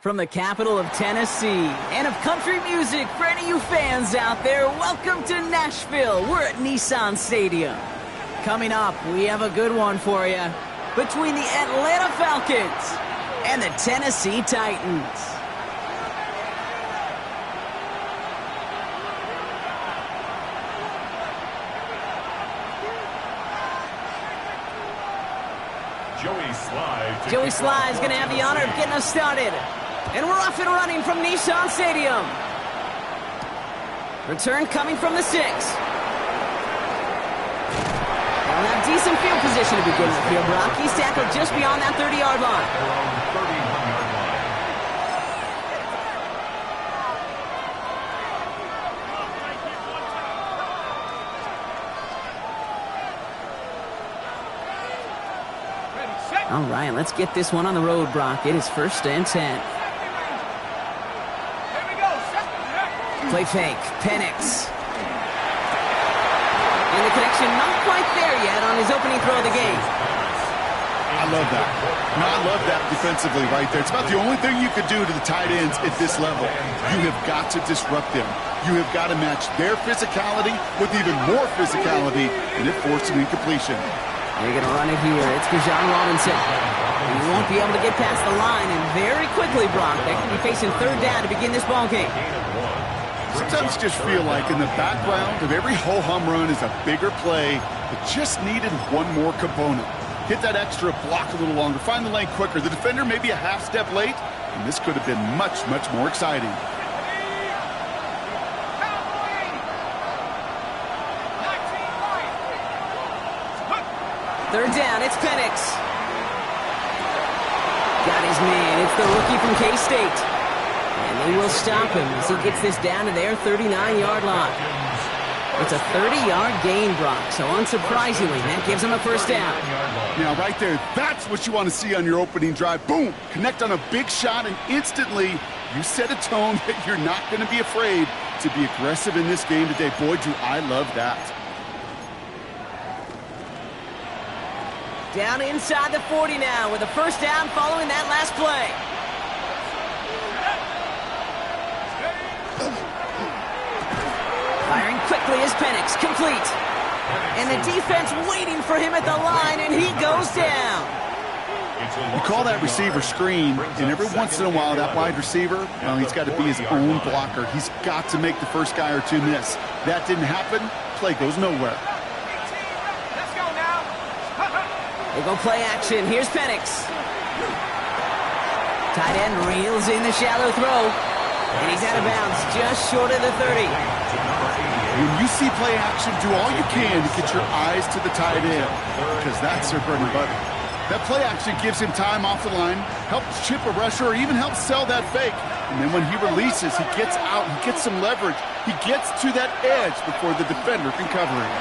From the capital of Tennessee and of country music, for any of you fans out there, welcome to Nashville. We're at Nissan Stadium. Coming up, we have a good one for you between the Atlanta Falcons and the Tennessee Titans. Joey Sly is going to have the honor of getting us started. And we're off and running from Nissan Stadium. Return coming from the 6. They'll have decent field position to begin with here, Brock. He's tackled just beyond that 30-yard line. All right, let's get this one on the road, Brock. It is 1st and 10. Play fake, Penix. And the connection not quite there yet on his opening throw of the game. I love that. I love that defensively right there. It's about the only thing you could do to the tight ends at this level. You have got to disrupt them. You have got to match their physicality with even more physicality, and it forced an incompletion. They're going to run it here. It's Bijan Robinson. And he won't be able to get past the line, and very quickly, Brock, they can be facing 3rd down to begin this ball game. Sometimes you just feel like in the background of every ho-hum run is a bigger play that just needed one more component. Hit that extra block a little longer, find the lane quicker. The defender may be a half step late, and this could have been much, much more exciting. Third down, it's Penix. Got his man. It's the rookie from K-State. And they will stop him as he gets this down to their 39-yard line. It's a 30-yard gain, Brock, so unsurprisingly, that gives him a 1st down. Now, right there, that's what you want to see on your opening drive. Boom! Connect on a big shot, and instantly, you set a tone that you're not going to be afraid to be aggressive in this game today. Boy, do I love that. Down inside the 40 now with a 1st down following that last play. Firing quickly is Penix, complete. And the defense waiting for him at the line, and he goes down. You call that receiver screen, and every once in a while that wide receiver, well, he's got to be his own blocker. He's got to make the first guy or two miss. That didn't happen, play goes nowhere. They go play action. Here's Penix. Tight end reels in the shallow throw. And he's out of bounds just short of the 30. When you see play action, do all you can to get your eyes to the tight end, because that's their bread and butter. That play action gives him time off the line, helps chip a rusher, or even helps sell that fake. And then when he releases, he gets out, he gets some leverage. He gets to that edge before the defender can cover him.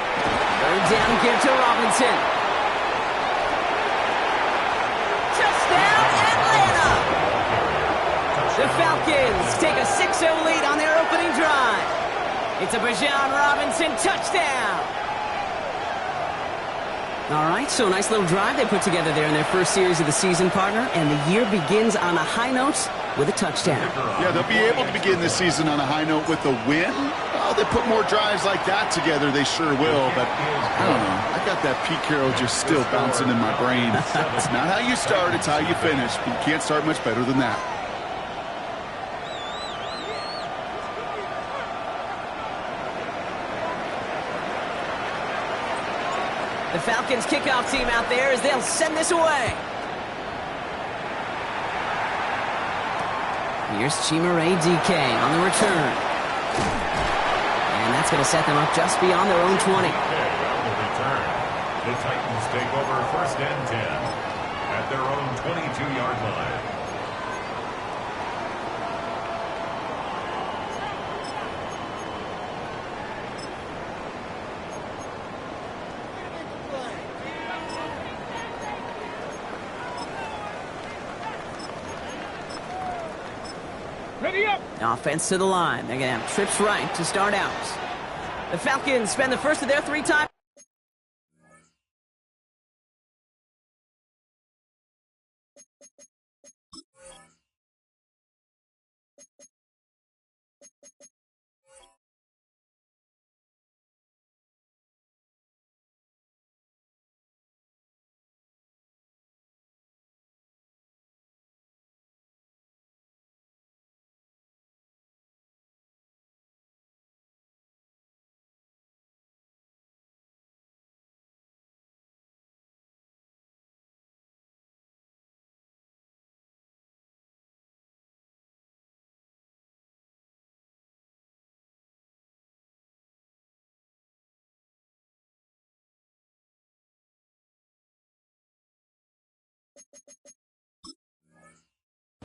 Third down give to Robinson. The Falcons take a 6-0 lead on their opening drive. It's a Bijan Robinson touchdown. All right, so a nice little drive they put together there in their first series of the season, partner, and the year begins on a high note with a touchdown. Yeah, they'll be able to begin this season on a high note with a win. Oh, they put more drives like that together, they sure will, but I don't know. I got that Pete Carroll just still bouncing in my brain. It's not how you start, it's how you finish. You can't start much better than that. The Falcons kickoff team out there as they'll send this away. Here's Chimere DK on the return. And that's going to set them up just beyond their own 20. On the return, the Titans take over 1st and 10 at their own 22-yard line. Offense to the line. They're going to have trips right to start out. The Falcons spend the first of their 3 times.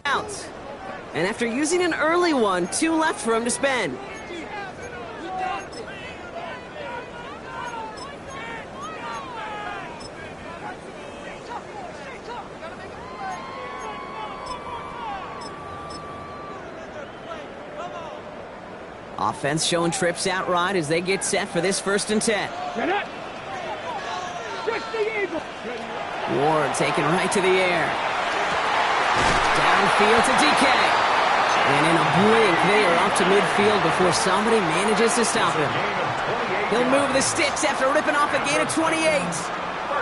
Out. And after using an early one, 2 left for him to spend. Offense showing trips outright as they get set for this 1st and 10. Ward taken right to the air. Downfield to DK. And in a blink, they are up to midfield before somebody manages to stop him. He'll move the sticks after ripping off a gain of 28.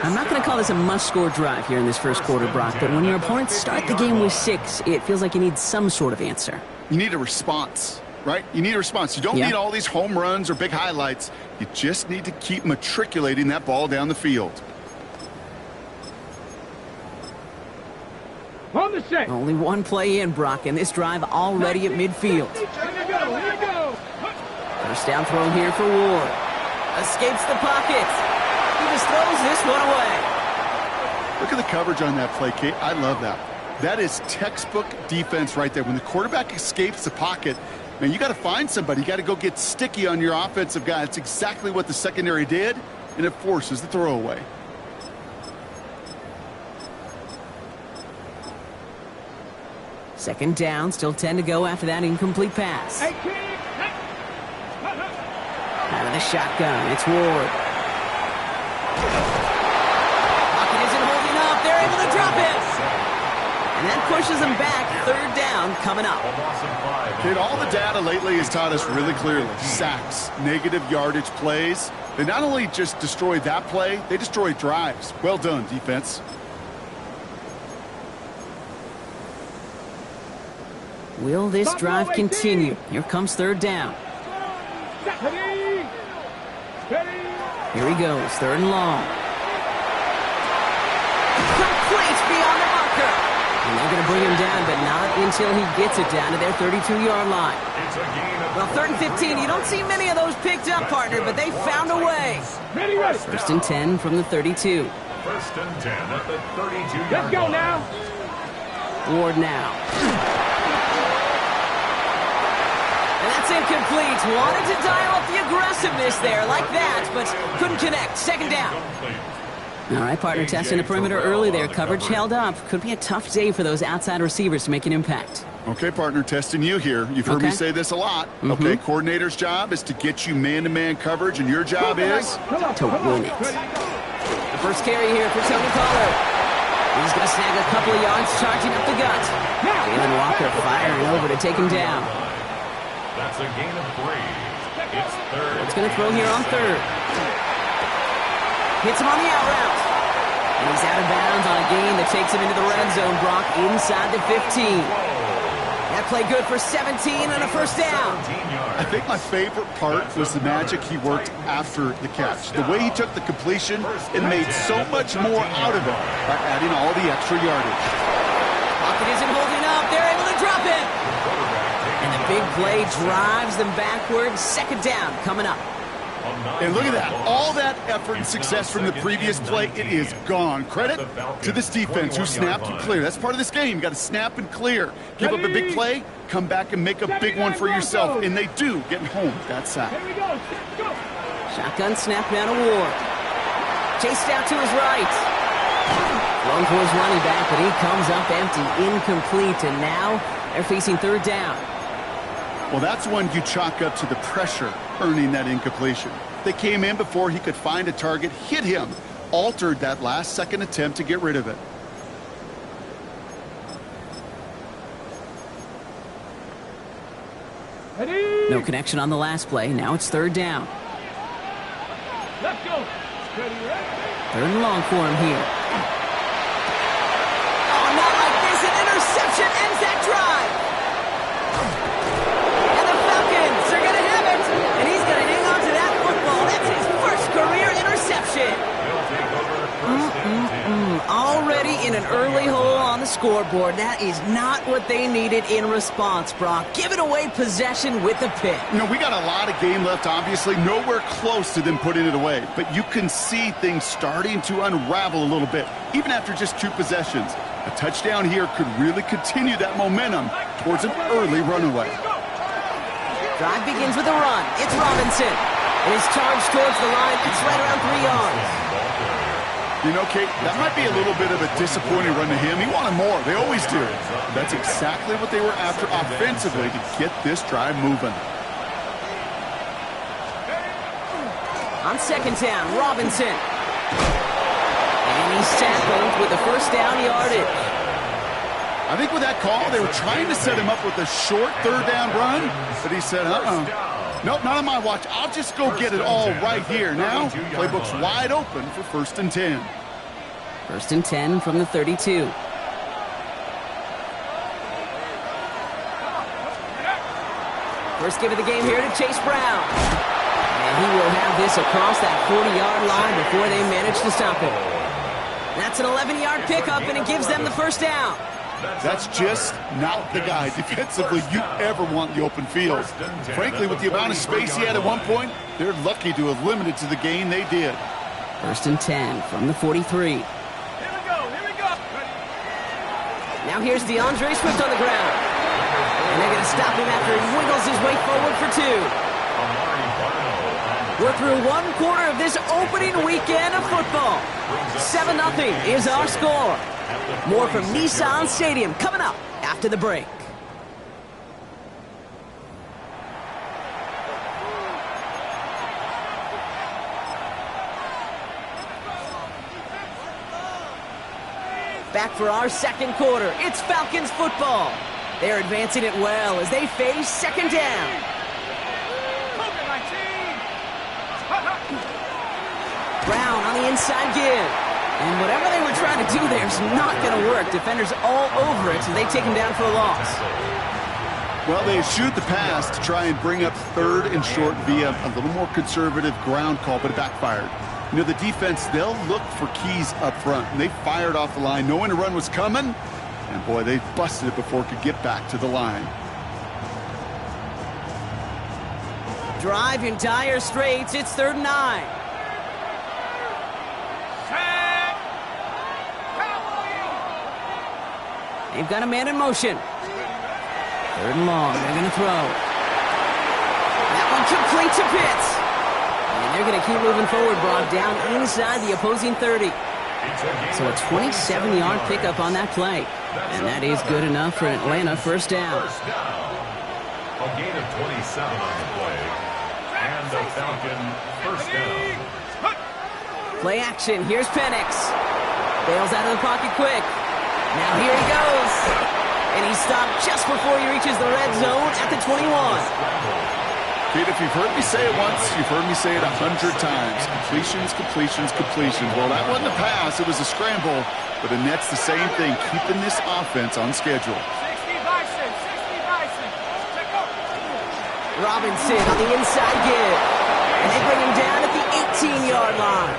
I'm not going to call this a must-score drive here in this first quarter, Brock, but when your opponents start the game with 6, it feels like you need some sort of answer. You need a response, right? You need a response. You don't need all these home runs or big highlights. You just need to keep matriculating that ball down the field. On the set. Only one play in, Brock, and this drive already at midfield. First down throw here for Ward. Escapes the pocket. He just throws this one away. Look at the coverage on that play, Kate. I love that. That is textbook defense right there. When the quarterback escapes the pocket, man, you got to find somebody. You got to go get sticky on your offensive guy. That's exactly what the secondary did, and it forces the throwaway. Second down, still 10 to go after that incomplete pass. Out of the shotgun, it's Ward. Pocket isn't holding up. They're able to drop it. And that pushes them back. 3rd down coming up. Kate, all the data lately has taught us really clearly. Sacks, negative yardage plays. They not only just destroy that play, they destroy drives. Well done, defense. Will this drive continue? Here comes 3rd down. Here he goes, 3rd and long. Complete beyond the marker. And they're going to bring him down, but not until he gets it down to their 32-yard line. Well, 3rd and 15, you don't see many of those picked up, partner, but they found a way. 1st and 10 from the 32. 1st and 10 at the 32-yard line. Let's go now. Ward now. And that's incomplete. Wanted to dial up the aggressiveness there like that, but couldn't connect. 2nd down. All right, partner, testing the perimeter early there. Coverage held up. Could be a tough day for those outside receivers to make an impact. Okay, partner, testing you here. You've heard me say this a lot. Okay, coordinator's job is to get you man-to-man coverage, and your job is to win it. The first carry here for Tony Pollard. He's going to snag a couple of yards, charging up the gut. Jalen Walker firing over to take him down. That's a gain of 3. It's 3rd. It's going to throw here on 3rd. Hits him on the out route. And he's out of bounds on a gain that takes him into the red zone. Brock inside the 15. That play good for 17 and a 1st down. I think my favorite part was the magic he worked after the catch. The way he took the completion and made so much more out of it by adding all the extra yardage. Pocket isn't holding up. They're able to drop it. And the big play drives them backwards. 2nd down coming up. And look at that. All that effort and success from the previous play, it is gone. Credit to this defense who snapped and cleared. That's part of this game. You got to snap and clear. Give up a big play, come back and make a big one for yourself. And they do, getting home that sack. Shotgun snap down to Ward. Chased out to his right. Thrown for his running back, but he comes up empty, incomplete, and now they're facing 3rd down. Well, that's one you chalk up to the pressure earning that incompletion. They came in before he could find a target, hit him, altered that last-second attempt to get rid of it. No connection on the last play. Now it's third down. Let's go. Third and long for him here. Oh, not like this. An interception ends that drive. And the Falcons are going to have it. And he's going to hang on to that football. That's his first career interception. Already in an early hole on the scoreboard. That is not what they needed in response, Brock. Giving away possession with a pick. You know, we got a lot of game left, obviously. Nowhere close to them putting it away. But you can see things starting to unravel a little bit, even after just 2 possessions. A touchdown here could really continue that momentum towards an early runaway. Drive begins with a run. It's Robinson. And his charge towards the line. It's right around 3 yards. You know, Kate, that might be a little bit of a disappointing run to him. He wanted more. They always do. That's exactly what they were after offensively to get this drive moving. On second down, Robinson. And he's tackled with the first down yardage. I think with that call, they were trying to set him up with a short third down run, but he said, nope, not on my watch. I'll just go get it all right here. Now, playbook's wide open for 1st and 10. 1st and 10 from the 32. First give of the game here to Chase Brown. And he will have this across that 40-yard line before they manage to stop him. That's an 11-yard pickup, and it gives them the first down. That's just not the guy defensively you ever want in the open field. Frankly, with the amount of space he had at one point, they're lucky to have limited to the gain they did. 1st and 10 from the 43. Here we go. Now here's DeAndre Swift on the ground. And they're going to stop him after he wiggles his way forward for 2. We're through 1 quarter of this opening weekend of football. 7-0 is our score. More from Nissan Stadium coming up after the break. Back for our second quarter. It's Falcons football. They're advancing it well as they face second down. Brown on the inside give. And whatever they were trying to do there is not going to work. Defenders all over it, so they take him down for a loss. Well, they shoot the pass to try and bring up 3rd and short via a little more conservative ground call, but it backfired. You know, the defense, they'll look for keys up front, and they fired off the line knowing a run was coming, and boy, they busted it before it could get back to the line. Drive in dire straits. It's 3rd and 9. They've got a man in motion. 3rd and long. They're going to throw. That one complete to Pitts. And they're going to keep moving forward, Brock, down inside the opposing 30. So a 27-yard pickup on that play. And that is good enough for Atlanta first down. A gain of 27 on the play. And the Falcon first down. Play action. Here's Penix. Bails out of the pocket quick. Now here he goes. And he stopped just before he reaches the red zone at the 21. Kate, if you've heard me say it once, you've heard me say it 100 times. Completions, completions, completions. Well, that wasn't a pass. It was a scramble. But the Nets, the same thing, keeping this offense on schedule. 60 Bison. Check up. Robinson on the inside give. And they bring him down at the 18-yard line.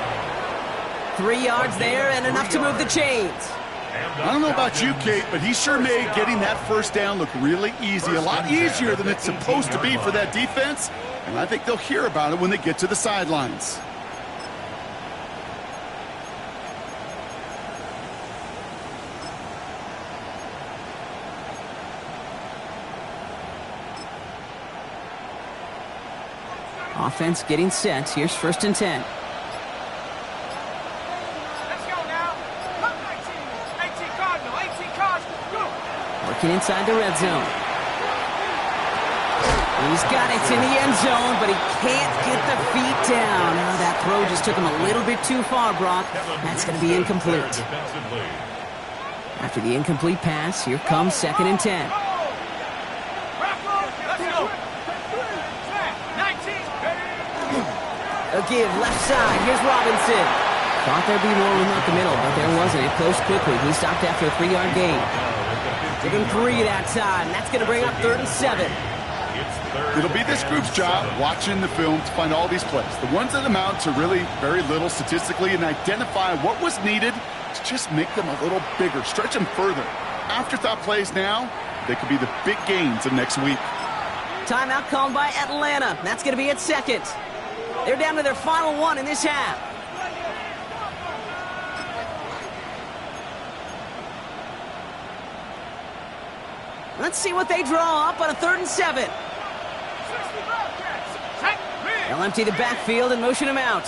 3 yards there and enough to move the chains. I don't know about you, Kate, but he sure made getting that first down look really easy. A lot easier than it's supposed to be for that defense. And I think they'll hear about it when they get to the sidelines. Offense getting set. Here's 1st and 10. Working inside the red zone. He's got it in the end zone, but he can't get the feet down. Oh, that throw just took him a little bit too far, Brock. That's going to be incomplete. After the incomplete pass, here comes 2nd and 10. A give, left side. Here's Robinson. Thought there'd be more room up the middle, but there wasn't. It closed quickly. He stopped after a 3-yard gain. Took him 3 that time. That's going to bring up 3rd and 7. It'll be this group's job watching the film to find all these plays. The ones that amount to really very little statistically and identify what was needed to just make them a little bigger, stretch them further. Afterthought plays now, they could be the big gains of next week. Timeout called by Atlanta. That's going to be at 2nd. They're down to their final 1 in this half. Let's see what they draw up on a 3rd and 7. They'll empty the backfield and motion him out.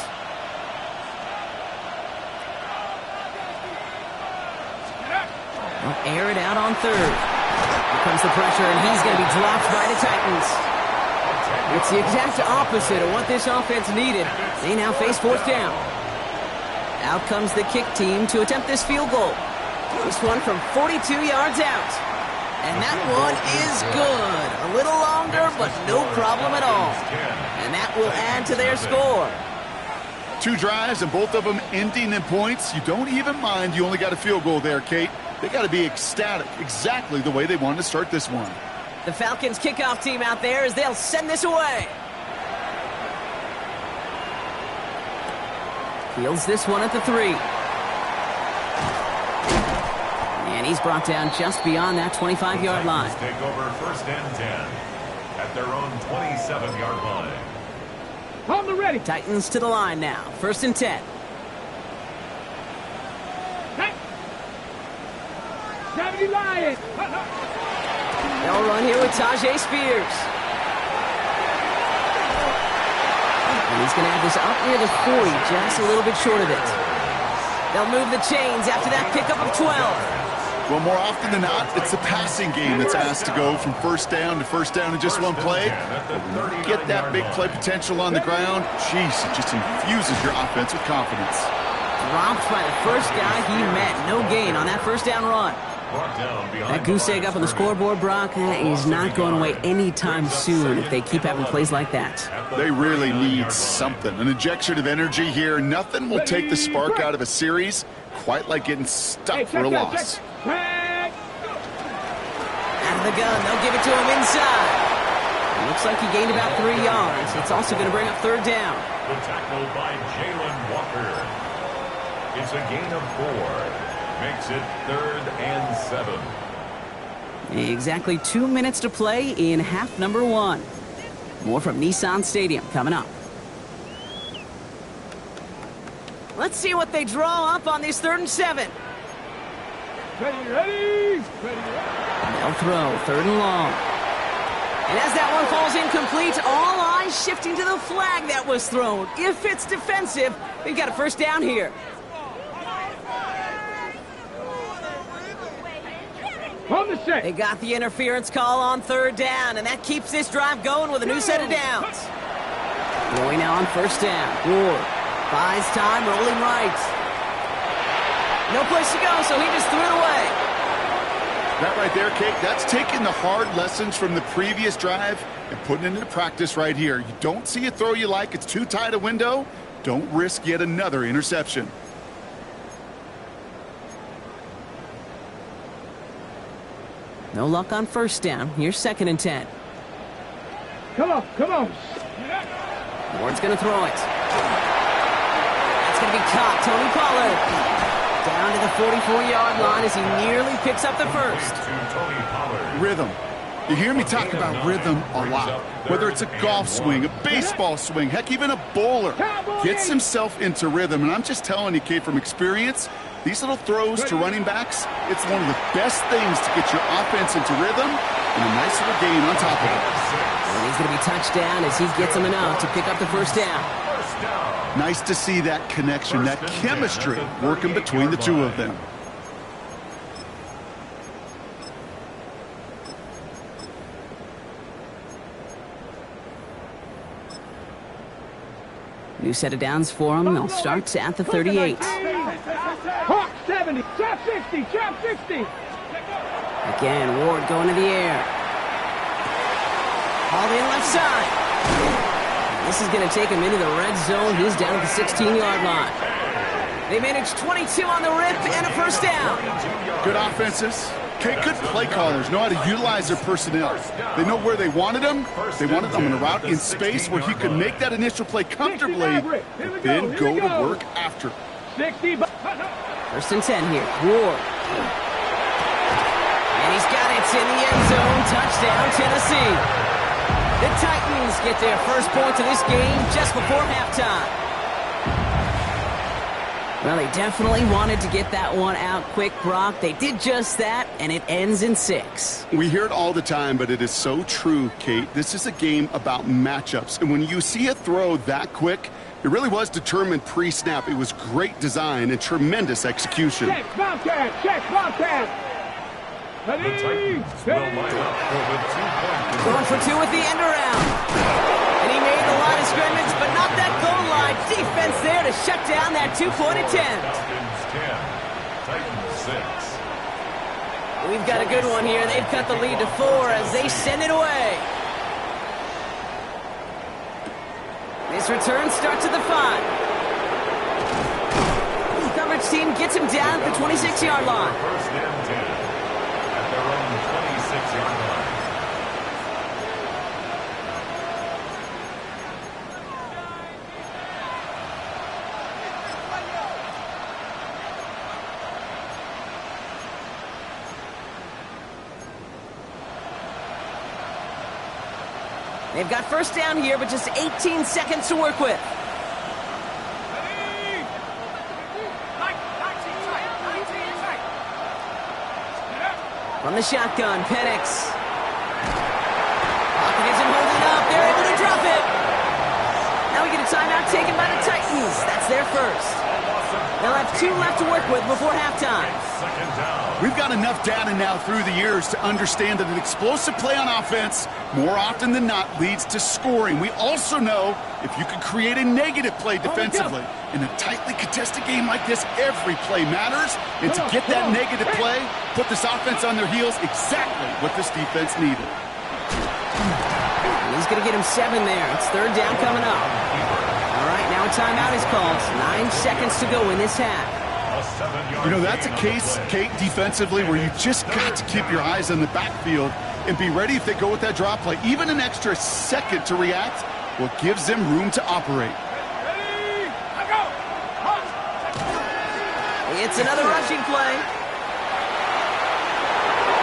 They'll air it out on 3rd. Here comes the pressure, and he's going to be dropped by the Titans. It's the exact opposite of what this offense needed. They now face 4th down. Out comes the kick team to attempt this field goal. This one from 42 yards out. And that one is good. A little longer, but no problem at all. And that will add to their score. 2 drives and both of them ending in points. You don't even mind you only got a field goal there, Kate. They got to be ecstatic, exactly the way they wanted to start this one. The Falcons kickoff team out there as they'll send this away. Fields this one at the 3. And he's brought down just beyond that 25-yard line. Take over 1st and 10 at their own 27-yard line. On the ready. Titans to the line now. 1st and 10. Hey. 70 Lions. They'll run here with Tajay Spears. And he's going to have this up near the 40, just a little bit short of it. They'll move the chains after that pickup of 12. Well, more often than not, it's the passing game that's asked to go from 1st down to 1st down in just one play. Get that big play potential on the ground. Jeez, it just infuses your offense with confidence. Dropped by the first guy he met. No gain on that 1st down run. That goose egg up on the scoreboard, Brock, is not going away anytime soon if they keep having plays like that. They really need something. An injection of energy here. Nothing will take the spark out of a series quite like getting stuck for a loss. Out of the gun, they'll give it to him inside. It looks like he gained about 3 yards. It's also going to bring up 3rd down. The tackle by Jalen Walker. It's a gain of 4. Makes it 3rd and 7. Exactly 2 minutes to play in half number 1. More from Nissan Stadium coming up. Let's see what they draw up on this 3rd and 7. Ready. They'll throw 3rd and long. And as that one falls incomplete, all eyes shifting to the flag that was thrown. If it's defensive, they've got a 1st down here. On the set. They got the interference call on 3rd down, and that keeps this drive going with a new set of downs. Going now on 1st down. Ward buys time, rolling right. No place to go, so he just threw it away. That right there, Kate, that's taking the hard lessons from the previous drive and putting it into practice right here. You don't see a throw you like, it's too tight a window. Don't risk yet another interception. No luck on 1st down. Here's 2nd and 10. Come on. Ward's going to throw it. That's going to be caught. Tony Pollard down to the 44-yard line as he nearly picks up the 1st. Rhythm. You hear me talk about rhythm a lot. Whether it's a golf swing, a baseball swing, heck, even a bowler gets himself into rhythm. And I'm just telling you, Kate, from experience, these little throws to running backs, it's one of the best things to get your offense into rhythm and a nice little gain on top of it. And he's going to be touched down as he gets him enough to pick up the 1st down. Nice to see that connection, that chemistry working between the two of them. New set of downs for them. They'll start at the 38. Hawk 70, trap 60, trap 60. Again, Ward going to the air. All the left side. This is going to take him into the red zone. He's down at the 16-yard line. They managed 22 on the rip and a first down. Good offenses. Okay, good play callers know how to utilize their personnel. They know where they wanted them. They wanted them in a route in space where he could make that initial play comfortably, and then go to work after. 60. First and 10 here. Ward. And he's got it in the end zone. Touchdown, Tennessee. The Titans get their first points of this game just before halftime. Well, they definitely wanted to get that one out quick, Brock. They did just that, and it ends in 6. We hear it all the time, but it is so true, Kate. This is a game about matchups. And when you see a throw that quick, it really was determined pre-snap. It was great design and tremendous execution. Check, Bobcat, check, Bobcat. The Titans will line up for the 2-point. Going for 2 with the end around. And he made the line of scrimmage, but not that goal line. Defense there to shut down that 2-point attempt. Falcons 10, Titans 6. We've got a good one here. They've cut the lead to 4 as they send it away. This return starts at the 5. The coverage team gets him down at the 26-yard line. First and 10 at their own 26-yard line. They've got first down here, but just 18 seconds to work with. From the shotgun, Penix. Pocket isn't holding up. They're able to drop it. Now we get a timeout taken by the Titans. That's their first. They'll have 2 left to work with before halftime. Second down. We've got enough data now through the years to understand that an explosive play on offense more often than not leads to scoring. We also know if you can create a negative play defensively. In a tightly contested game like this, every play matters. And to get that negative play, put this offense on their heels, exactly what this defense needed. He's going to get him 7 there. It's third down coming up. All right, now a timeout is called. 9 seconds to go in this half. You know, that's a case, Kate, defensively, where you just got to keep your eyes on the backfield and be ready if they go with that drop play. Even an extra second to react, well, gives them room to operate. It's another rushing play.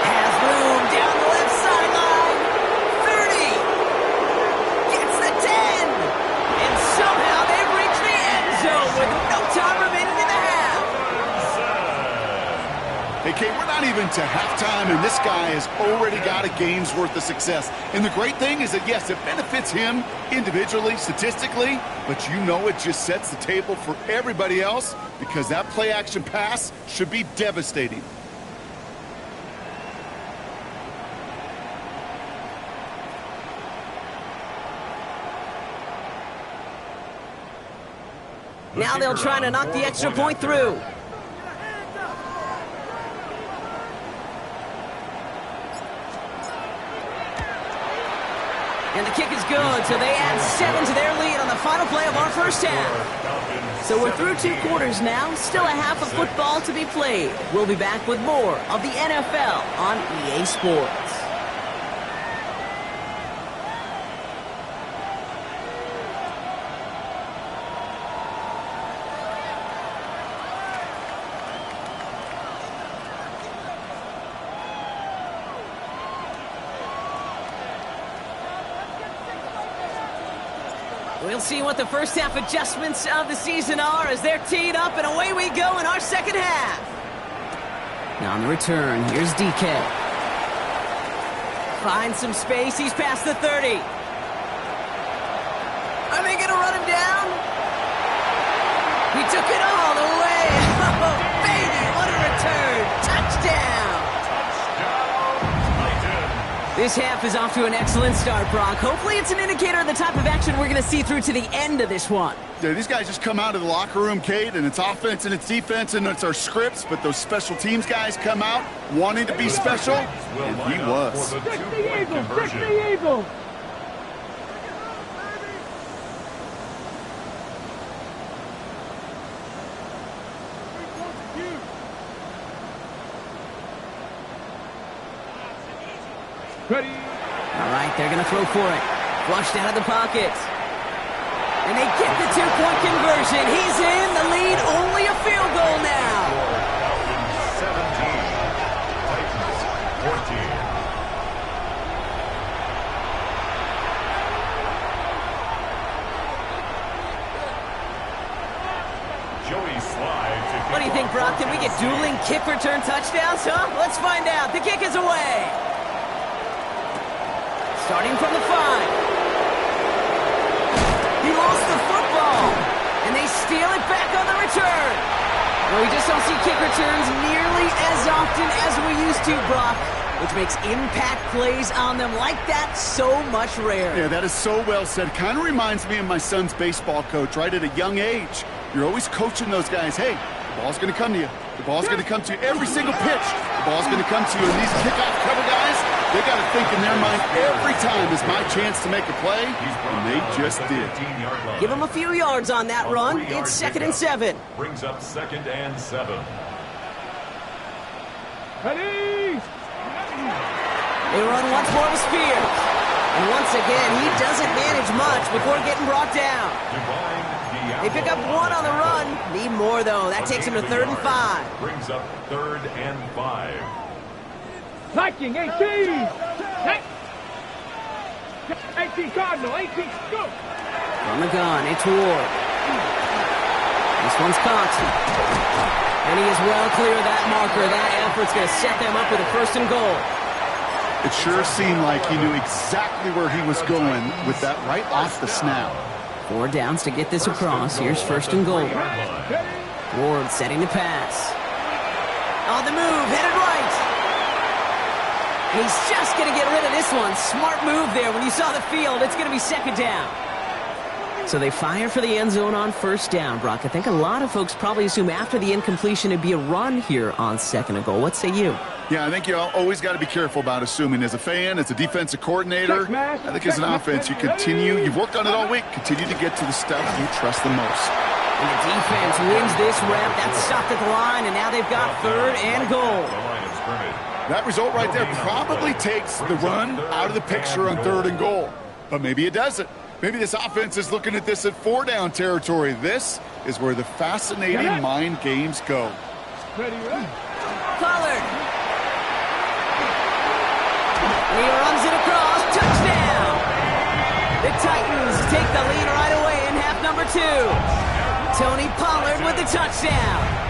Has room down the left sideline. 30. Gets the 10. And somehow they've reached the end zone with no time remaining in the half. Hey, Kate, we're not even to halftime, and this guy has already got a game's worth of success. And the great thing is that, yes, it benefits him individually, statistically, but you know it just sets the table for everybody else because that play-action pass should be devastating. Now they'll try to knock the extra point through. And the kick is good, so they add 7 to their lead on the final play of our first half. So we're through 2 quarters now, still a half of football to be played. We'll be back with more of the NFL on EA Sports. We'll see what the first half adjustments of the season are as they're teed up, and away we go in our second half. Now on the return, here's DK. Finds some space, he's past the 30. Are they going to run him down? He took it all the way. Oh, baby, what a return. Touchdown. This half is off to an excellent start, Brock. Hopefully it's an indicator of the type of action we're going to see through to the end of this one. Yeah, these guys just come out of the locker room, Kate, and it's offense and it's defense and it's our scripts, but those special teams guys come out wanting to be special, and he was. 60 Eagles! 60 Eagles! Ready. All right, they're going to throw for it. Flushed out of the pocket. And they get the two-point conversion. He's in the lead, only a field goal now. Falcons 17, Titans 14. Joey slides. What do you think, Brock? Did we get dueling kick return touchdowns, huh? Let's find out. The kick is away. Starting from the 5. He lost the football. And they steal it back on the return. Well, we just don't see kick returns nearly as often as we used to, Brock, which makes impact plays on them like that so much rarer. Yeah, that is so well said. Kind of reminds me of my son's baseball coach, right? At a young age, you're always coaching those guys. Hey, the ball's going to come to you. The ball's going to come to you every single pitch. The ball's going to come to you. And these kickoff cover guys, they got to think in their mind every time is my chance to make a play, and they just did. Give them a few yards on that run. It's 2nd and 7. Brings up 2nd and 7. Ready. They run once more with Spears. And once again, he doesn't manage much before getting brought down. They pick up 1 on the run. Need more, though. That takes him to 3rd and 5. Brings up 3rd and 5. Viking 18. 18 Cardinal. 18. Go. From the gun, it's Ward. This one's caught. And he is well clear of that marker. That effort's going to set them up with a 1st and goal. It sure seemed like he knew exactly where he was going with that right off the snap. 4 downs to get this across. Here's 1st and goal. Ward setting the pass. On the move, headed right. And he's just going to get rid of this one. Smart move there. When you saw the field, it's going to be 2nd down. So they fire for the end zone on 1st down, Brock. I think a lot of folks probably assume after the incompletion it'd be a run here on 2nd and goal. What say you? Yeah, I think you always got to be careful about assuming. As a fan, as a defensive coordinator, I think as an offense, you continue, you've worked on it all week, continue to get to the stuff you trust the most. And the defense wins this rep. That's stopped at the line, and now they've got 3rd and goal. That result right there probably takes the run out of the picture on 3rd and goal. But maybe it doesn't. Maybe this offense is looking at this at 4-down territory. This is where the fascinating mind games go. Pollard. He runs it across. Touchdown. The Titans take the lead right away in half number 2. Tony Pollard with the touchdown.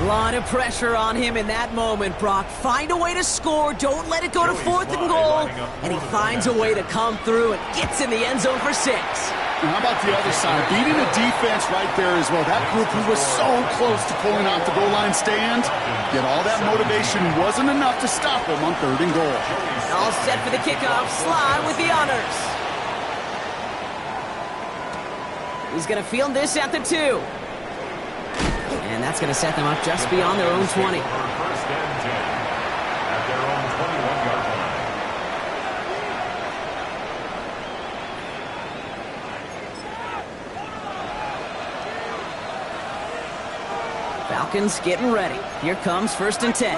A lot of pressure on him in that moment, Brock. Find a way to score. Don't let it go to 4th and goal. And he finds a way to come through and gets in the end zone for 6. Now, how about the other side? Beating a defense right there as well. That group who was so close to pulling off the goal line stand, yet all that motivation wasn't enough to stop them on 3rd and goal. All set for the kickoff. Slide with the honors. He's going to field this at the 2. And that's going to set them up just beyond their own 20. 1st and 10 at their own 21-yard line. Falcons getting ready. Here comes 1st and 10.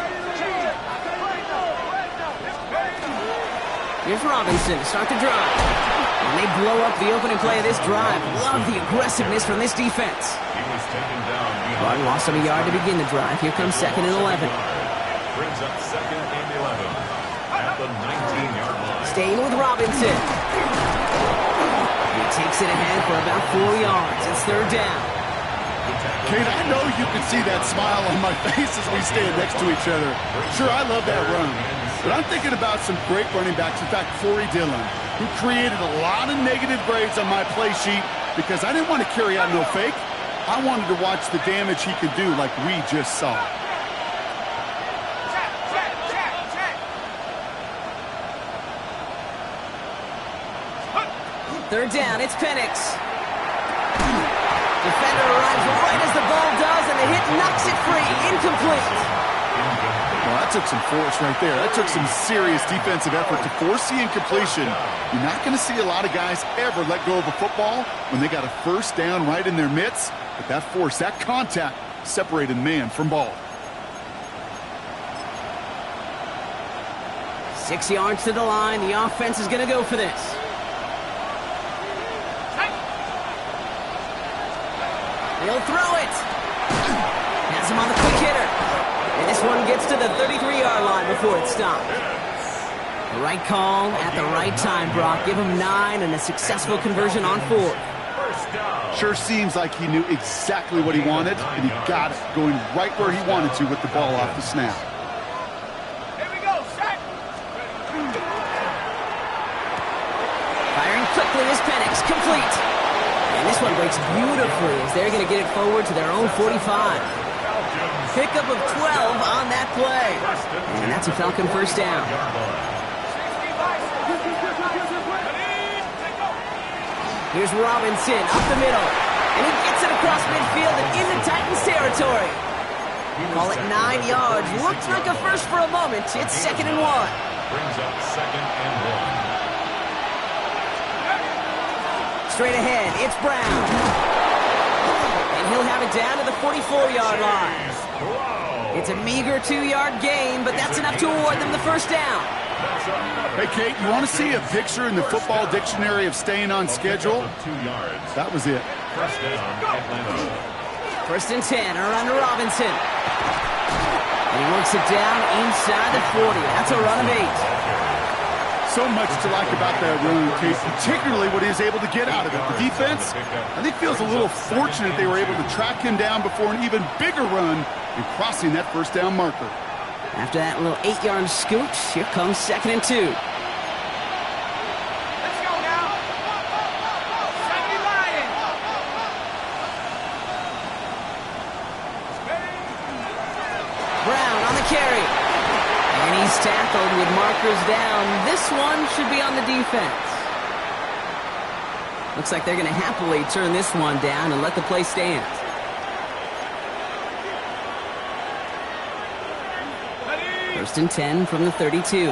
Here's Robinson to start the drive. And they blow up the opening play of this drive. Love the aggressiveness from this defense. He was taken down. But lost him a yard to begin the drive. Here comes 2nd and 11. Brings up 2nd and 11 at the 19-yard line. Staying with Robinson. He takes it ahead for about 4 yards. It's 3rd down. Kate, I know you can see that smile on my face as we stand next to each other. Sure, I love that run. But I'm thinking about some great running backs. In fact, Corey Dillon, who created a lot of negative grades on my play sheet because I didn't want to carry out no fake. I wanted to watch the damage he could do like we just saw. Third down, it's Penix. Defender arrives right as the ball does, and the hit knocks it free. Incomplete. Well, that took some force right there. That took some serious defensive effort to force the incompletion. You're not going to see a lot of guys ever let go of a football when they got a first down right in their midst. But that force, that contact, separated man from ball. 6 yards to the line. The offense is going to go for this. He'll throw it. Has him on the quick hitter. And this one gets to the 33-yard line before it's stopped. The right call at the right time, Brock. Give him 9 and a successful conversion on 4th. Sure seems like he knew exactly what he wanted, and he got it, going right where he wanted to with the ball off the snap. Here we go, set. Firing quickly is Penix, complete. And this one breaks beautifully as they're going to get it forward to their own 45. Pickup of 12 on that play. And that's a Falcon first down. Here's Robinson up the middle. And he gets it across midfield and into Titans territory. Call it 9 yards. Looks like a first for a moment. It's 2nd and 1. Brings up 2nd and 1. Straight ahead, it's Brown. And he'll have it down to the 44-yard line. It's a meager 2-yard gain, but that's enough to award them the first down. Hey, Kate, you want to see a picture in the football dictionary of staying on schedule? That was it. First down, Atlanta. 1st and 10, around to Robinson. And he works it down inside the 40. That's a run of 8. So much to like about that run, Kate, particularly what he was able to get out of it. The defense, I think, feels a little fortunate they were able to track him down before an even bigger run and crossing that first down marker. After that little 8-yard scooch, here comes 2nd and 2. Let's go now. Second Lion. Brown on the carry. And he's tackled with markers down. This one should be on the defense. Looks like they're going to happily turn this one down and let the play stand. First and 10 from the 32.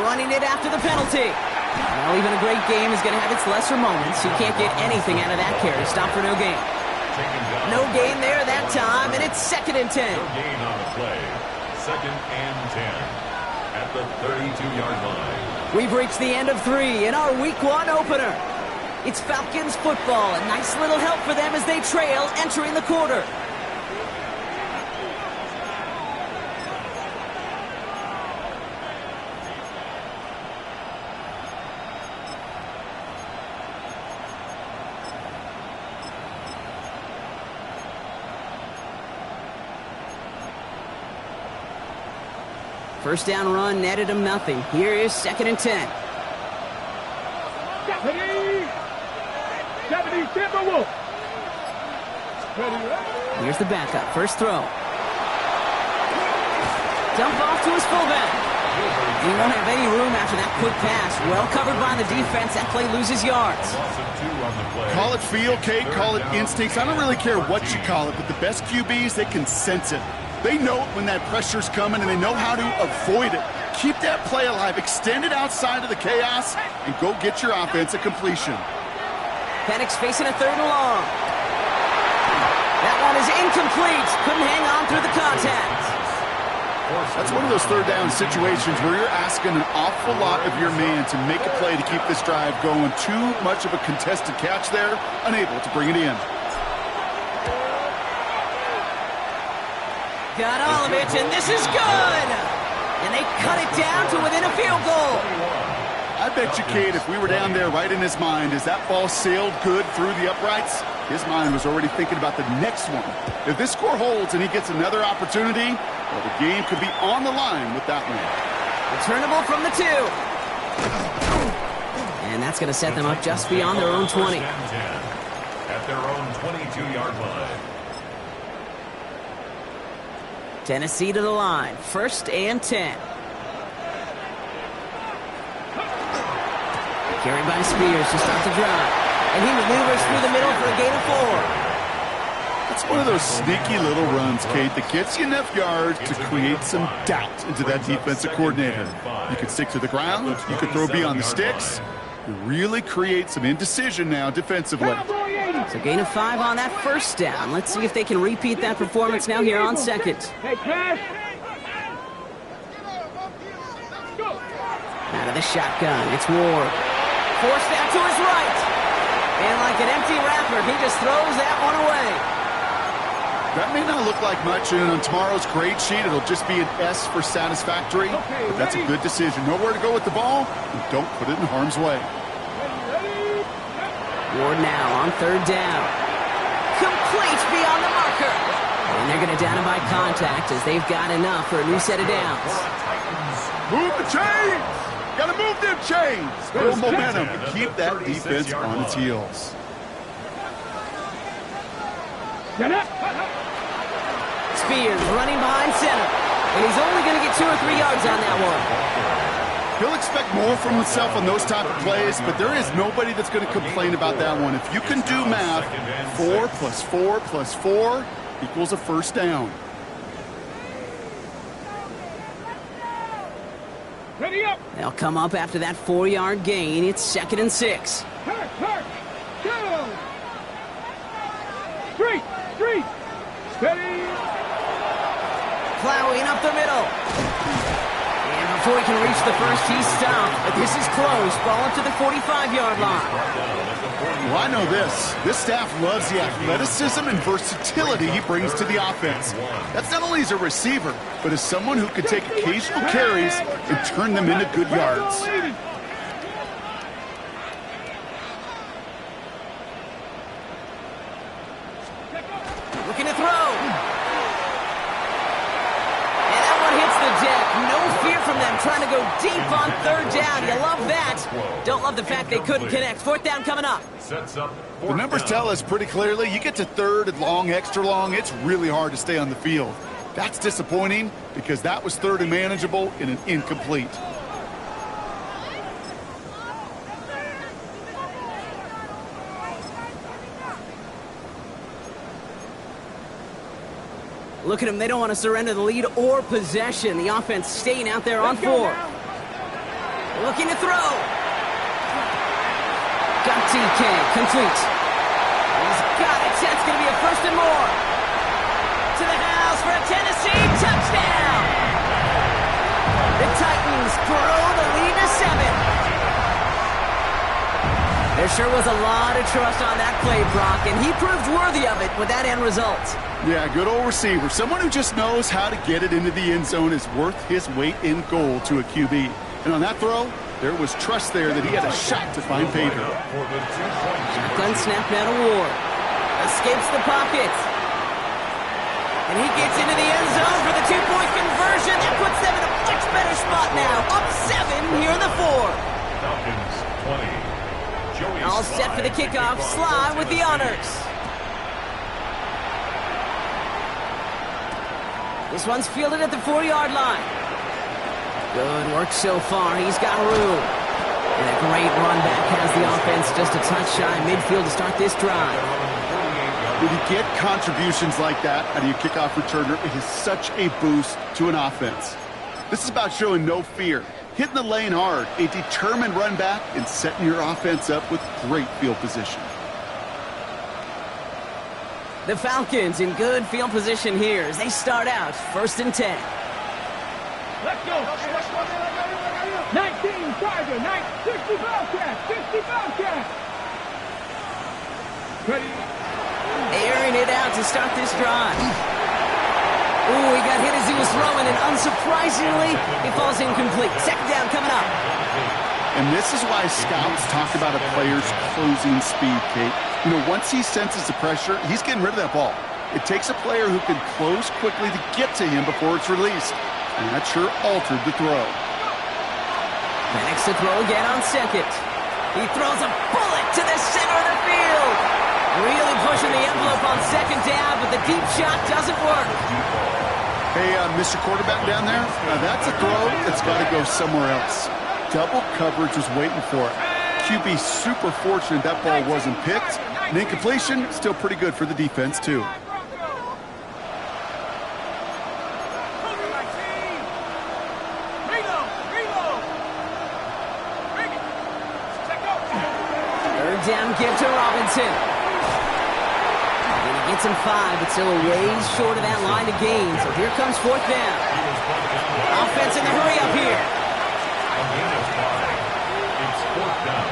Running it after the penalty. Well, even a great game is going to have its lesser moments. You can't get anything out of that carry. Stop for no gain. No gain there that time, and it's 2nd and 10. No gain on the play. 2nd and 10 at the 32-yard line. We've reached the end of 3 in our Week 1 opener. It's Falcons football. A nice little help for them as they trail entering the quarter. First down run netted him nothing. Here is 2nd and 10. Deputy Timberwolf. Here's the backup. First throw. Dump off to his fullback. He won't have any room after that quick pass. Well covered by the defense. That play loses yards. Call it feel, Kate. Call it instincts. I don't really care what you call it, but the best QBs, they can sense it. They know it when that pressure's coming, and they know how to avoid it. Keep that play alive. Extend it outside of the chaos, and go get your offense a completion. Penix facing a 3rd and long. That one is incomplete. Couldn't hang on through the contact. That's one of those 3rd down situations where you're asking an awful lot of your man to make a play to keep this drive going. Too much of a contested catch there, unable to bring it in. Got all of it, and this is good! And they cut it down to within a field goal. I bet you, Kate, if we were down there right in his mind, as that ball sailed good through the uprights, his mind was already thinking about the next one. If this score holds and he gets another opportunity, well, the game could be on the line with that one. Returnable from the 2. And that's going to set them up just beyond their own 20. At their own 22-yard line. Tennessee to the line. 1st and 10. Carried by Spears to start the drive. And he maneuvers through the middle for a gain of 4. It's one of those sneaky little runs, Kate, that gets you enough yards to create some doubt into that defensive coordinator. You can stick to the ground. You can throw beyond the sticks. You really create some indecision now defensively. So gain of 5 on that 1st down. Let's see if they can repeat that performance now here on 2nd. Hey, pass. Out of the shotgun, it's Ward. Forced out to his right. And like an empty wrapper, he just throws that one away. That may not look like much, and on tomorrow's grade sheet, it'll just be an S for satisfactory. But that's a good decision. Nowhere to go with the ball, and don't put it in harm's way. Ward now on 3rd down. Complete beyond the marker. And they're going to down him by contact as they've got enough for a new set of downs. Move the chains! Gotta move them chains! Build momentum and keep that defense on its heels. Spears running behind center. And he's only going to get 2 or 3 yards on that one. He'll expect more from himself on those type of plays, but there is nobody that's going to complain about that one. If you can do math, 4 plus 4 plus 4 equals a 1st down. Ready up. They'll come up after that 4-yard gain. It's 2nd and 6. Turn. Go. Street. Steady. Plowing up the middle. And before he can reach the 1st, he's stopped. But this is close. Ball up to the 45-yard line. Well, I know this. This staff loves the athleticism and versatility he brings to the offense. That's not only as a receiver, but as someone who can take occasional carries and turn them into good yards. Looking to throw. And that one hits the deck. No fear from them trying to go deep on 3rd down. You love that. Don't love the fact they couldn't connect. 4th down coming up. The numbers tell us pretty clearly, you get to 3rd and long, extra long, it's really hard to stay on the field. That's disappointing because that was 3rd and manageable in an incomplete. Look at them. They don't want to surrender the lead or possession. The offense staying out there on 4. Looking to throw. Got TK. Complete. He's got it. That's going to be a 1st and more. To the house for a Tennessee touchdown. The Titans grow the lead to 7. There sure was a lot of trust on that play, Brock, and he proved worthy of it with that end result. Yeah, good old receiver. Someone who just knows how to get it into the end zone is worth his weight in gold to a QB. And on that throw, there was trust there that he had a shot to find pay dirt. Shotgun snap now to Ward. Escapes the pocket. And he gets into the end zone for the 2-point conversion. That puts them in a much better spot now. Up 7 here in the 4. Falcons 20. All set for the kickoff. Sly with the honors. This one's fielded at the 4-yard line. Good work so far. He's got room. And a great run back has the offense just a touch shy midfield to start this drive. When you get contributions like that out of your kickoff returner, it is such a boost to an offense. This is about showing no fear, hitting the lane hard, a determined run back, and setting your offense up with great field position. The Falcons in good field position here as they start out 1st and 10. Let's go. 19 Tiger, 60 Bobcat, 60 Bobcat. Ready. Airing it out to start this drive. Ooh, he got hit as he was throwing, and unsurprisingly, he falls incomplete. 2nd down coming up. And this is why scouts talk about a player's closing speed, Kate. You know, once he senses the pressure, he's getting rid of that ball. It takes a player who can close quickly to get to him before it's released. And that sure altered the throw. Next to throw again on 2nd. He throws a bullet to the center of the field. Really pushing the envelope on 2nd down, but the deep shot doesn't work. Hey, Mr. Quarterback down there, that's a throw that's got to go somewhere else. Double coverage is waiting for it. QB super fortunate that ball wasn't picked. An incompletion, still pretty good for the defense, too. Third down, give to Robinson. And he gets him 5, but still a ways short of that line to gain. So here comes fourth down. Offense in the hurry up here. It's fourth down.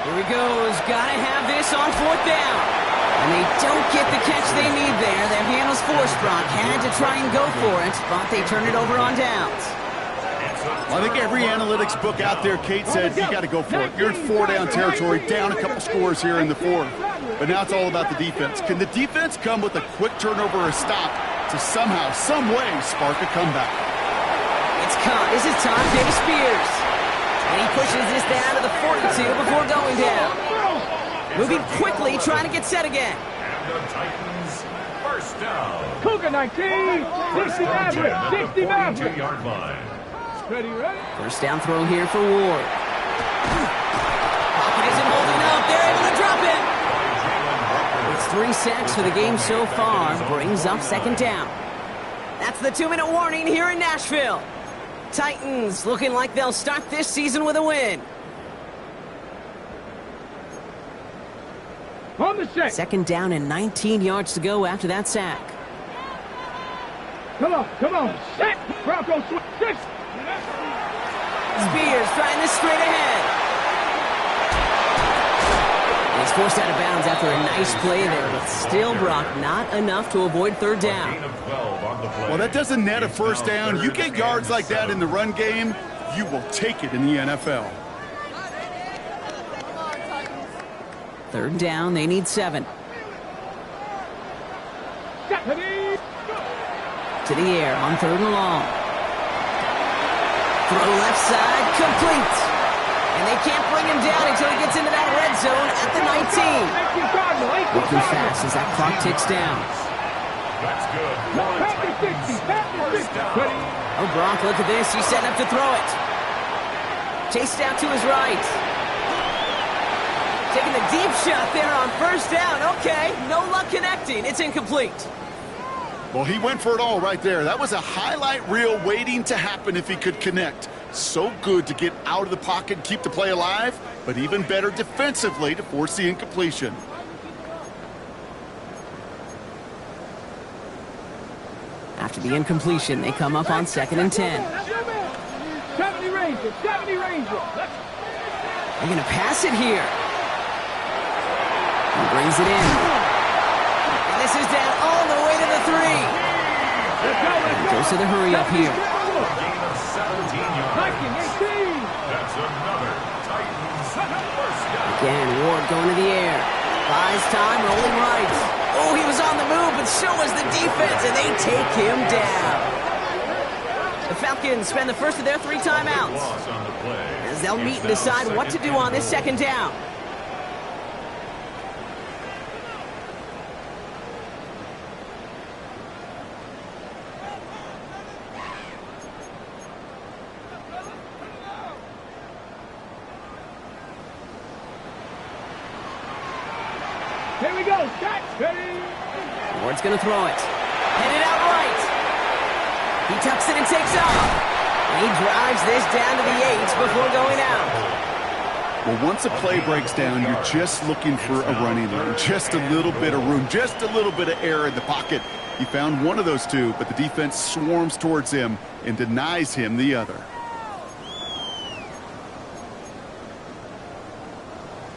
Here he goes. Gotta have this on fourth down. And they don't get the catch they need there. Their hand was forced, Brock. Had to try and go for it, but they turned it over on downs. I think every analytics book out there, Kate, said you got to go for it. You're in 4-down territory, down a couple scores here in the fourth. But now it's all about the defense. Can the defense come with a quick turnover or a stop to somehow, some way, spark a comeback? It's caught. This is Tom Davis Spears. And he pushes this down to the 42 before going down. Moving quickly, trying to get set again. And the Titans, first down. Cougar 19, 60 Maverick, 60 Maverick. 42-yard line. Ready, ready? First down throw here for Ward. Pocket isn't holding up. They're able to drop it. It's 3 sacks for the game so far. Brings up second down. That's the 2-minute warning here in Nashville. Titans looking like they'll start this season with a win. On the set. Second down and 19 yards to go after that sack. Come on, come on. Set. Broncos switch. 6. Spears trying this straight ahead. And he's forced out of bounds after a nice play there, but still, Brock, not enough to avoid third down. Gain of 12 on the play. Well, that doesn't net a first down. You get yards like that in the run game, you will take it in the NFL. Third down, they need 7. To the air on third and long. Throw left side, complete. And they can't bring him down until he gets into that red zone at the 19. Working fast as that clock ticks down. That's good. Oh, Brock, look at this. He's setting up to throw it. Chased out to his right. Taking the deep shot there on first down. Okay, no luck connecting. It's incomplete. Well, he went for it all right there. That was a highlight reel waiting to happen if he could connect. So good to get out of the pocket and keep the play alive, but even better defensively to force the incompletion. After the incompletion, they come up on 2nd and 10. 70 Ranger, 70 Ranger. They're going to pass it here. He brings it in. And this is down all the way to the 3. Goes to the hurry up here. Gain of 17 yards. That's another Titans first down. Again, Ward going to the air. Buys time, rolling right. Oh, he was on the move, but so was the defense, and they take him down. The Falcons spend the first of their 3 timeouts Loss on the play. as they'll meet and decide what to do on this second down. Here we go. Set. Ready. Ward's going to throw it. Headed out right. He tucks it and takes off. And he drives this down to the 8 before going out. Well, once a play breaks down, you're just looking for a running lane. Just a little bit of room, just a little bit of air in the pocket. He found one of those 2, but the defense swarms towards him and denies him the other.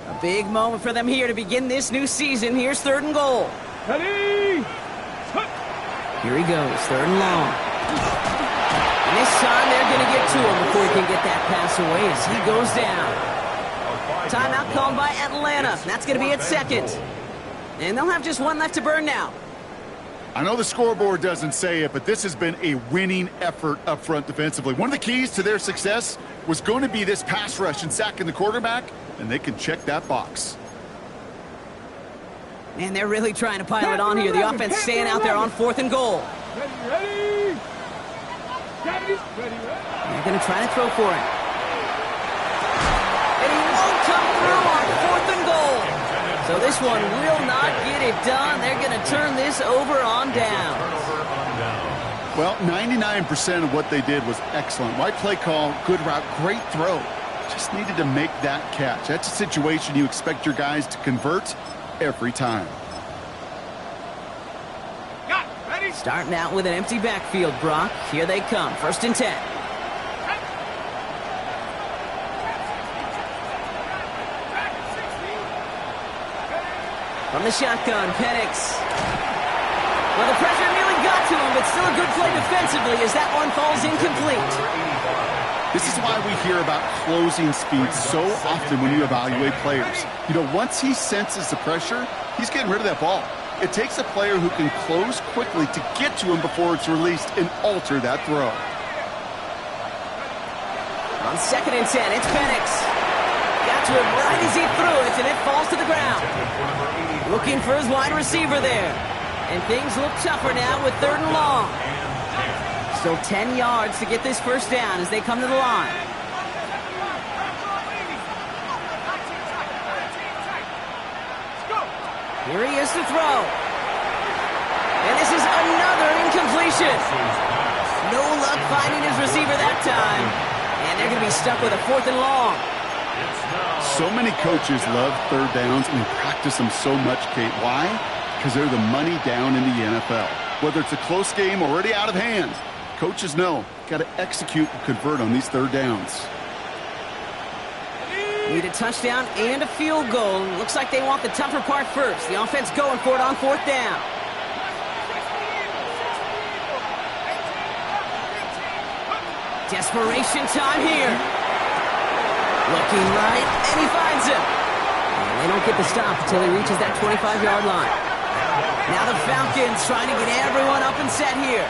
A big moment for them here to begin this new season. Here's 3rd and goal. Ready. Here he goes, 3rd and long. And this time they're going to get to him before he can get that pass away as he goes down. Timeout called by Atlanta. That's going to be at 2nd. And they'll have just 1 left to burn now. I know the scoreboard doesn't say it, but this has been a winning effort up front defensively. One of the keys to their success was going to be this pass rush and sacking the quarterback, and they can check that box. And they're really trying to pile it on here. The offense staying out there on 4th and goal. Ready. They're going to try to throw for it. And he won't come through on 4th and goal. So this one will not get it done. They're going to turn this over on down. Well, 99% of what they did was excellent. Right play call, good route, great throw. Just needed to make that catch. That's a situation you expect your guys to convert every time. Starting out with an empty backfield, Brock. Here they come. 1st and 10. From the shotgun, Penix. Well, the pressure nearly got to him, but still a good play defensively as that one falls incomplete. This is why we hear about closing speed so often when you evaluate players. You know, once he senses the pressure, he's getting rid of that ball. It takes a player who can close quickly to get to him before it's released and alter that throw. On 2nd and 10, it's Penix. Got to him right as he threw it, and it falls to the ground. Looking for his wide receiver there. And things look tougher now with 3rd and long. Still 10 yards to get this 1st down as they come to the line. Here he is to throw. And this is another incompletion. No luck finding his receiver that time. And they're going to be stuck with a 4th and long. So many coaches love 3rd downs and practice them so much, Kate. Why? Because they're the money down in the NFL. Whether it's a close game already out of hand, coaches know, got to execute and convert on these 3rd downs. Need a touchdown and a field goal. Looks like they want the tougher part first. The offense going for it on 4th down. Desperation time here. Looking right, and he finds him. And they don't get the stop until he reaches that 25-yard line. Now the Falcons trying to get everyone up and set here.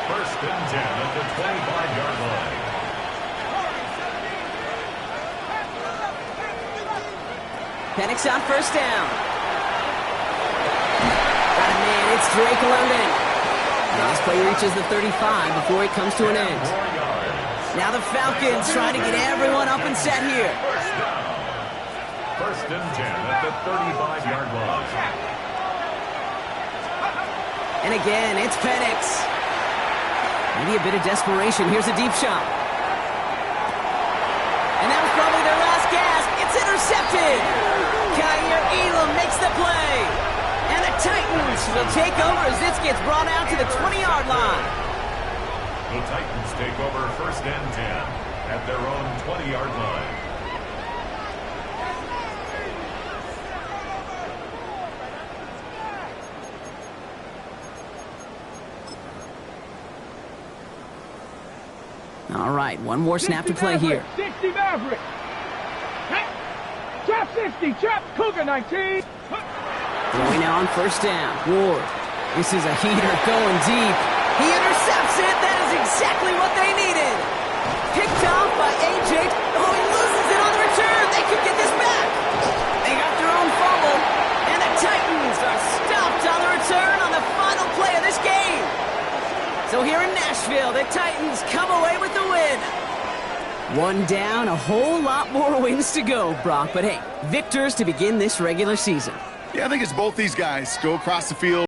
1st and 10 at the 25-yard line. Penix on 1st down. Got a man, it's Drake London. And this play reaches the 35 before it comes to an end. Now the Falcons trying to get everyone up and set here. 1st and 10 at the 35-yard line. And again, it's Penix. Maybe a bit of desperation. Here's a deep shot. And that was probably their last gasp. It's intercepted. Kaiir Elam makes the play. And the Titans will take over as this gets brought out to the 20-yard line. The Titans take over 1st and 10 at their own 20-yard line. All right, one more snap to play here. 60 Maverick. Trap 60, trap Cougar 19. Throwing now on 1st down. Ward. This is a heater going deep. He intercepts it. That is exactly what they needed. Picked off by A.J. Oh, he loses it on the return. They could get this back. They got their own fumble. And the Titans are stopped on the return on the final play of this game. So here in Nashville, the Titans come away with the win. One down, a whole lot more wins to go, Brock. But hey, victors to begin this regular season. Yeah, I think it's both these guys go across the field.